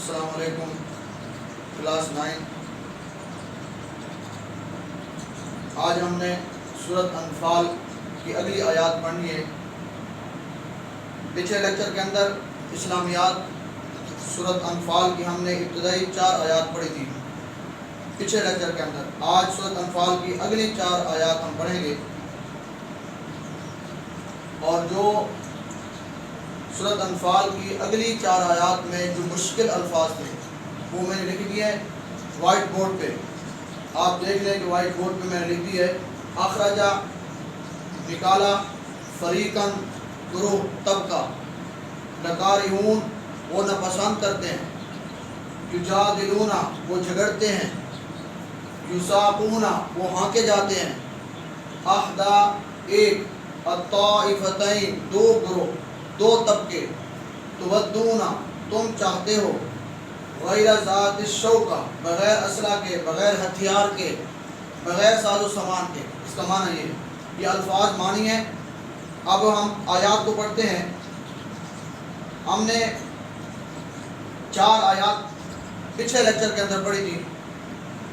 السلام علیکم کلاس 9۔ آج ہم نے سورۃ انفال کی اگلی آیات پڑھنی ہے۔ پچھلے لیکچر کے اندر اسلامیات سورۃ انفال کی ہم نے ابتدائی 4 آیات پڑھی تھی پچھلے لیکچر کے اندر۔ آج سورۃ انفال کی اگلی 4 آیات ہم پڑھیں گے، اور جو سورۃ انفال کی اگلی 4 آیات میں جو مشکل الفاظ تھے وہ میں نے لکھ دیے ہیں وائٹ بورڈ پہ۔ آپ دیکھ لیں کہ وائٹ بورڈ پہ میں نے لکھ دی ہے، اخرجا نکالا، فریقاً گروہ طبقہ، لکارہون وہ ناپسند کرتے ہیں، یجادلونا وہ جھگڑتے ہیں، یساقونا وہ ہانکے جاتے ہیں، احدا ایک، الطائفتین دو گروہ دو طبقے، تودونا تم چاہتے ہو، غیر ذات الشوکہ بغیر اسلحہ کے، بغیر ہتھیار کے، بغیر ساز و سامان کے۔ اس کا معنی یہ الفاظ معنی ہیں۔ اب ہم آیات کو پڑھتے ہیں۔ ہم نے 4 آیات پچھلے لیکچر کے اندر پڑھی تھی،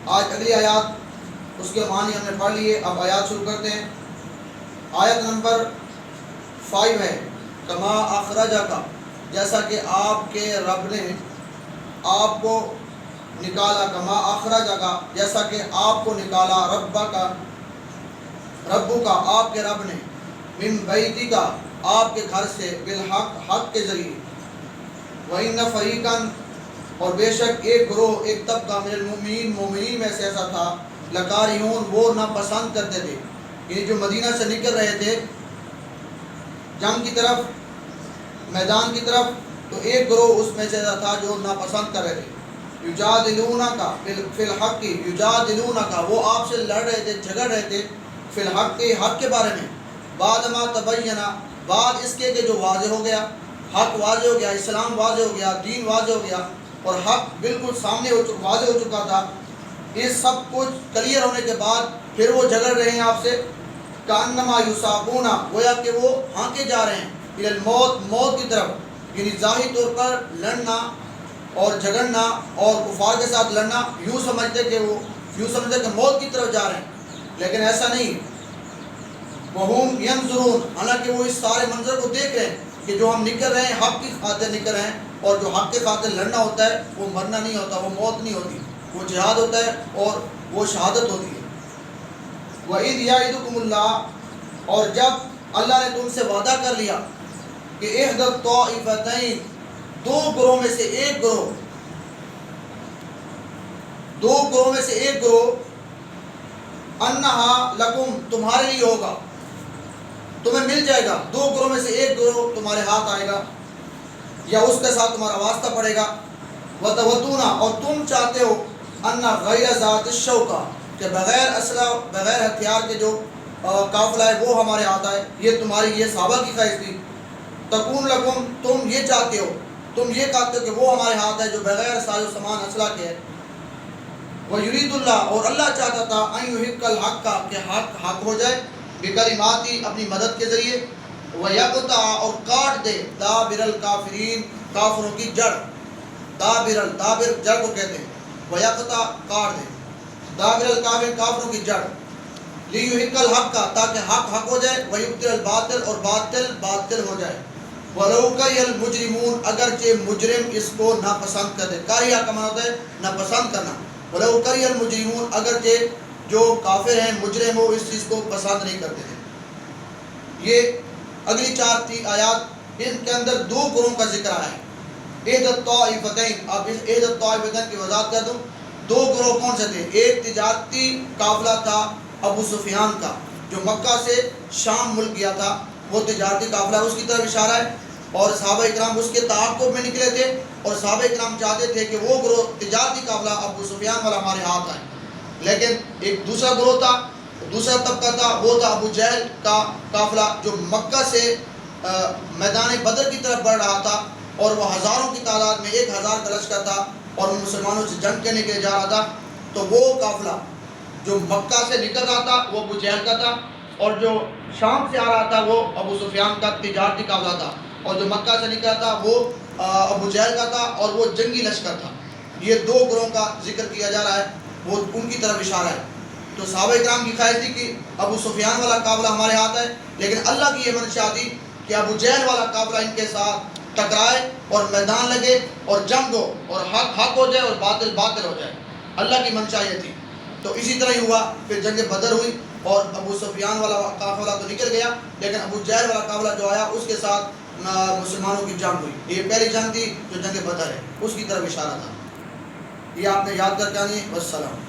آج اگلی آیات اس کے معنی ہم نے پڑھ لیے۔ اب آیات شروع کرتے ہیں۔ آیت نمبر 5 ہے، کما اخرجک جیسا کہ آپ کے رب نے آپ کو نکالا، کما اخرجک جیسا کہ آپ کو نکالا، ربو کا آپ کے رب نے، من بیتک آپ کے گھر سے، بالحق حق کے ذریعے، وَإِنَّ فَرِيقًا اور بے شک ایک گروہ ایک طبقہ، من المؤمنین مومنین میں سے ایسا تھا، لکارہون وہ ناپسند کرتے تھے، یعنی جو مدینہ سے نکل رہے تھے جنگ کی طرف، میدان کی طرف، تو ایک گروہ اس میں سے ایسا تھا جو ناپسند کر رہے تھے، یجادلونک فی الحق یجادلونک وہ آپ سے لڑ رہے تھے، جھگڑ رہے تھے، فی الحق حق کے بارے میں، بعد ما تبینہ بعد اس کے کہ جو واضح ہو گیا، حق واضح ہو گیا، اسلام واضح ہو گیا، دین واضح ہو گیا، اور حق بالکل سامنے واضح ہو چکا تھا۔ اس سب کچھ کلیئر ہونے کے بعد پھر وہ جھگڑ رہے ہیں آپ سے، کانما یساقون گویا کہ وہ ہانکے جا رہے ہیں، الی الموت موت کی طرف، یعنی ظاہری طور پر لڑنا اور جھگڑنا اور کفار کے ساتھ لڑنا یوں سمجھتے کہ موت کی طرف جا رہے ہیں، لیکن ایسا نہیں۔ وَهُمْ يَنْظُرُونَ حالانکہ وہ اس سارے منظر کو دیکھ رہے ہیں کہ جو ہم نکل رہے ہیں حق کی خاطر نکل رہے ہیں، اور جو حق کی خاطر لڑنا ہوتا ہے وہ مرنا نہیں ہوتا، وہ موت نہیں ہوتی، وہ جہاد ہوتا ہے اور وہ شہادت ہوتی ہے۔ وَإِذْ يَعِدُكُمُ اللَّهُ اور جب اللہ نے تم سے وعدہ کر لیا کہ احدی الطائفتین دو گروہ میں سے ایک گروہ، دو گروہ میں سے ایک گروہ، انہا لکم تمہارے لیے ہوگا، تمہیں مل جائے گا، دو گروہ میں سے ایک گروہ تمہارے ہاتھ آئے گا یا اس کے ساتھ تمہارا واسطہ پڑے گا، وتودون اور تم چاہتے ہو، ان غیر ذات الشوکہ کہ بغیر اسلحہ بغیر ہتھیار کے جو قافلہ ہے وہ ہمارے ہاتھ آئے، یہ تمہاری یہ صحابہ کی خواہش تھی، تکون لکم تم یہ چاہتے ہو، تم یہ چاہتے ہو کہ وہ ہمارے ہاتھ ہے جو بغیر ساز و سامان اسلحہ کے ہے۔ وَيُرِيدُ اللَّهُ اور اللہ چاہتا تھا، أَن يُحِقَّ الْحَقَّ کہ حق ہو جائے، بِكَلِمَاتِهِ اپنی مدد کے ذریعے، وَيَقْطَعَ اور کاٹ دے، دَابِرَ الْكَافِرِينَ کافروں کی جڑ، دابر جڑ کو کہتے ہیں، وَيَقْطَعَ کاٹ دے، دابر الکافرین کافروں کی جڑ، لِيُحِقَّ الْحَقَّ تاکہ حق ہو جائے، وَيُبْطِلَ الْبَاطِلَ اور باطل ہو جائے، وَلَوْ كَرِهَ الْمُجْرِمُونَ اگرچہ مجرم اس کو ناپسند کر دے، کاریہ کا معنی ہوتا ہے ناپسند کرنا، وَلَوْ كَرِهَ الْمُجْرِمُونَ اگرچہ جو کافر ہیں مجرم وہ اس چیز کو پسند نہیں کرتے تھے۔ یہ اگلی 4 آیات ان کے اندر 2 گروہوں کا ذکر آیا ہے، احدی الطائفتین۔ اب اس احدی الطائفتین کی وضاحت کر دوں، 2 گروہ کون سے تھے؟ ایک تجارتی قافلہ تھا ابو سفیان کا جو مکہ سے شام ملک گیا تھا، وہ تجارتی قافلہ اس کی طرف اشارہ ہے، اور صحابہ اکرام اس کے تعاقب میں نکلے تھے، اور صحابہ اکرام چاہتے تھے کہ وہ گروہ تجارتی قافلہ ابو سفیان والا ہمارے ہاتھ آئے۔ لیکن ایک دوسرا گروہ تھا، دوسرا طبقہ تھا، وہ تھا ابو جہل کا قافلہ جو مکہ سے میدان بدر کی طرف بڑھ رہا تھا، اور وہ ہزاروں کی تعداد میں 1000 کا لشکر تھا، اور وہ مسلمانوں سے جنگ کرنے کے لیے جا رہا تھا۔ تو وہ قافلہ جو مکہ سے نکل رہا تھا وہ ابو جہل کا تھا، اور جو شام سے آ رہا تھا وہ ابو سفیان کا تجارتی قافلہ تھا، اور جو مکہ سے نکلا تھا وہ ابو جہل کا تھا اور وہ جنگی لشکر تھا. یہ دو گروہوں کا ذکر کیا جا رہا ہے, وہ ان کی طرف اشارہ ہے. تو صحابہ کرام کی خواہش تھی کہ ابو سفیان والا قافلہ ہمارے ہاتھ ہے, لیکن اللہ کی یہ منشا تھی کہ ابو جہل والا قافلہ ان کے ساتھ ٹکرائے اور میدان لگے اور جنگ ہو اور حق حق ہو جائے اور باطل باطل ہو جائے. اللہ کی منشا یہ تھی. تو اسی طرح ہی ہوا. پھر جنگ بدر ہوئی اور ابو سفیان والا قافلہ تو نکل گیا, لیکن ابو جہل والا قافلہ جو آیا اس کے ساتھ مسلمانوں کی جنگ ہوئی. یہ پہلی جنگ تھی جو جنگ بدر ہے, اس کی طرف اشارہ تھا. یہ آپ نے یاد کر کے آنی. والسلام.